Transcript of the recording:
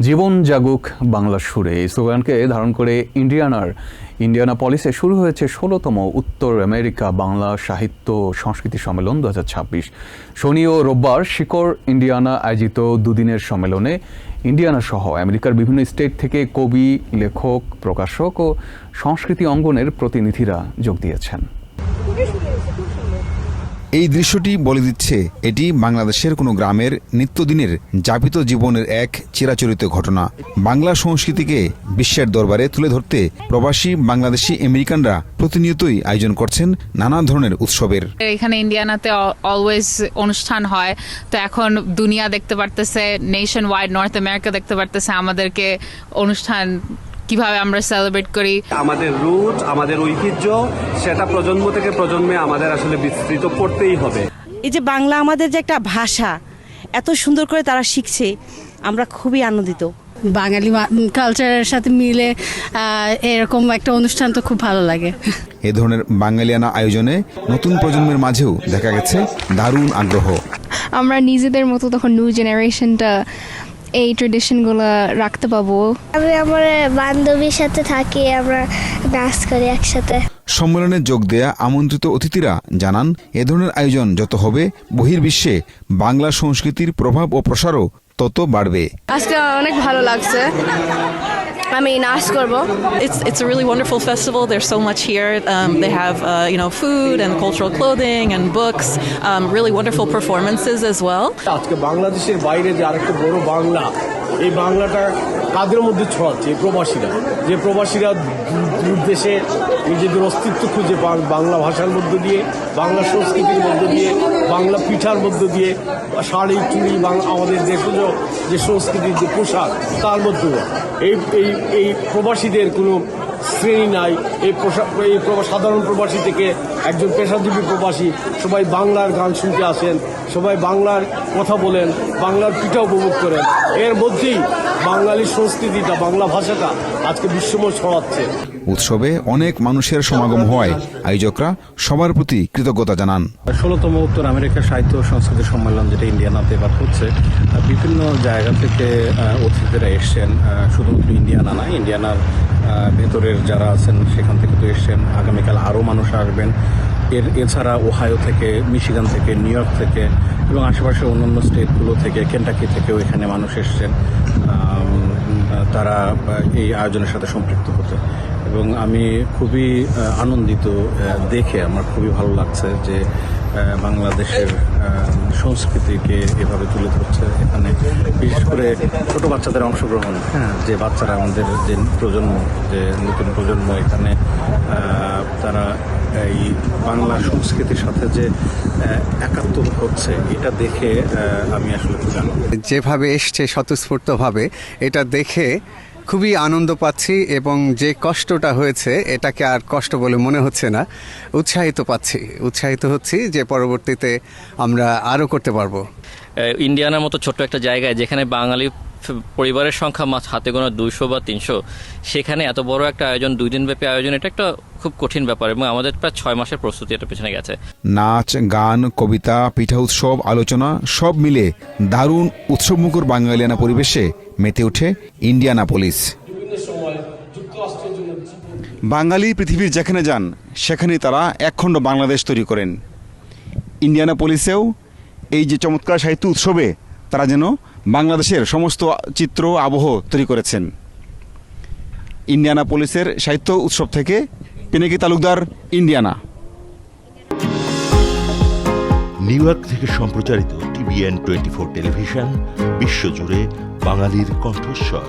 জীবন জাগুক বাংলা সুরে এই স্লোগানকে ধারণ করে ইন্ডিয়ানাপলিসে শুরু হয়েছে ১৬তম উত্তর আমেরিকা বাংলা সাহিত্য সংস্কৃতি সম্মেলন ২০২৬। শনি ও রোববার শিকড় ইন্ডিয়ানা আয়োজিত দুদিনের সম্মেলনে ইন্ডিয়ানা সহ আমেরিকার বিভিন্ন স্টেট থেকে কবি, লেখক, প্রকাশক ও সংস্কৃতি অঙ্গনের প্রতিনিধিরা যোগ দিয়েছেন। এই দৃশ্যটি বলে দিচ্ছে এটি বাংলাদেশের কোনো গ্রামের নিত্যদিনের যাপিত জীবনের এক চিরাচরিত ঘটনা। বাংলা সংস্কৃতিকে বিশ্বের দরবারে তুলে ধরতে প্রবাসী বাংলাদেশি আমেরিকানরা প্রতিনিয়তই আয়োজন করছেন নানা ধরনের উৎসবের। এখানে ইন্ডিয়ানাতে অলওয়েজ অনুষ্ঠান হয়, তো এখন দুনিয়া দেখতে পারতেছে, নেশন ওয়াইড নর্থ আমেরিকা দেখতে পারতেছে আমাদেরকে অনুষ্ঠান কিভাবে আমরা সেলিব্রেট করি। আমাদের রুট, আমাদের ঐতিহ্য, সেটা প্রজন্ম থেকে প্রজন্মে আমাদের আসলে বিস্তৃত করতেই হবে। এই যে বাংলা আমাদের যে একটা ভাষা এত সুন্দর করে তারা শিখছে, আমরা খুবই আনন্দিত। বাঙালি কালচারের সাথে মিলে এরকম একটা অনুষ্ঠান তো খুব ভালো লাগে। এ ধরনের বাঙালিয়ানা আয়োজনে নতুন প্রজন্মের মাঝেও দেখা গেছে দারুণ আগ্রহ। আমরা নিজেদের মতো তখন নিউ জেনারেশনটা এই ট্রেডিশনগুলো রাখতে পাবো। আমি আমার বান্ধবীর সাথে থাকি, আমরা নাচ করি একসাথে। সম্মেলনে যোগ দেয়া আমন্ত্রিত অতিথিরা জানান, এ ধরনের আয়োজন যত হবে বহির্বিশ্বে বাংলা সংস্কৃতির প্রভাব ও প্রসারও তত বাড়বে। আজকে অনেক ভালো লাগছে, আমি নাচ করব। It's a really wonderful festival. There's so much here. They have food and cultural clothing and books, really wonderful performances as well. আজকে বাংলাদেশের বাইরে যে আরেকটা বড় বাংলা, এই বাংলাটা কাদের মধ্যে ছড়াচ্ছে? যে প্রবাসীরা দূর দেশে নিজেদের অস্তিত্ব খুঁজে পান বাংলা ভাষার মধ্য দিয়ে, বাংলা সংস্কৃতির মধ্য দিয়ে, বাংলা পিঠার মধ্য দিয়ে, শাড়ি চুড়ি, আমাদের দেশজ যে সংস্কৃতির যে পোশাক তার মধ্যে এই প্রবাসীদের কোনো শ্রেণী নাই। এই সাধারণ প্রবাসী থেকে একজন পেশাজীবী প্রবাসী সবাই বাংলার গান শুনতে আসেন, সবাই বাংলার কথা বলেন, বাংলার পিঠা উপভোগ করেন। এর মধ্যেই বাঙালি সংস্কৃতিটা, বাংলা ভাষাটা আজকে বিশ্বময় ছড়াচ্ছে। উৎসবে অনেক মানুষের সমাগম হওয়ায় আয়োজকরা সবার প্রতি কৃতজ্ঞতা জানান। ১৬তম উত্তর আমেরিকা সাহিত্য ও সংস্কৃতি সম্মেলন যেটা ইন্ডিয়ানাতে এবার হচ্ছে, বিভিন্ন জায়গা থেকে অতিথিরা এসছেন। শুধুমাত্র ইন্ডিয়ানা না, ইন্ডিয়ানার ভেতরের যারা আছেন সেখান থেকে তো এসছেন। আগামীকাল আরও মানুষ আসবেন। এছাড়া ওহাইও থেকে, মিশিগান থেকে, নিউ ইয়র্ক থেকে এবং আশেপাশের অন্যান্য স্টেটগুলো থেকে, কেন্টাকি থেকেও এখানে মানুষ এসছেন তারা এই আয়োজনের সাথে সম্পৃক্ত হতে। এবং আমি খুবই আনন্দিত দেখে, আমার খুবই ভালো লাগছে যে বাংলাদেশের সংস্কৃতিকে এভাবে তুলে ধরছে এখানে, বিশেষ করে ছোট বাচ্চাদের অংশগ্রহণ। যে বাচ্চারা আমাদের যে প্রজন্ম, যে নতুন প্রজন্ম এখানে, তারা এই বাংলা সংস্কৃতির সাথে যে একাত্ম হচ্ছে, এটা দেখে আমি আসলে খুব আনন্দিত। যেভাবে এসছে স্বতঃস্ফূর্তভাবে, এটা দেখে খুবই আনন্দ পাচ্ছি এবং যে কষ্টটা হয়েছে এটাকে আর কষ্ট বলে মনে হচ্ছে না, উৎসাহিত হচ্ছি যে পরবর্তীতে আমরা আরও করতে পারবো। ইন্ডিয়ানার মতো ছোট্ট একটা জায়গায় যেখানে বাঙালি পরিবারের সংখ্যা হাতে গোনা 200 বা 300, সেখানে এত বড় একটা আয়োজন, 2 দিনব্যাপী আয়োজন, এটা একটা খুব কঠিন ব্যাপার এবং আমাদের প্রায় 6 মাসের প্রস্তুতি এটা পেছনে গেছে। নাচ, গান, কবিতা, পিঠা উৎসব, আলোচনা সব মিলে দারুণ উৎসবমুখর বাঙালিয়ানা পরিবেশে মেতে ওঠে ইন্ডিয়ানাপলিস। বাঙালি পৃথিবীর যেখানে যান সেখানেই তারা একখণ্ড বাংলাদেশ তৈরি করেন। ইন্ডিয়ানাপলিসেও এই যে চমৎকার সাহিত্য উৎসবে তারা যেন বাংলাদেশের সমস্ত চিত্র আবহ তৈরি করেছেন। ইন্ডিয়ানাপলিসের সাহিত্য উৎসব থেকে Pinaki Talukdar, Indiana. New York থেকে সম্প্রচারিত TVN 24 টেলিভিশন, বিশ্বজুড়ে বাঙালির কণ্ঠস্বর।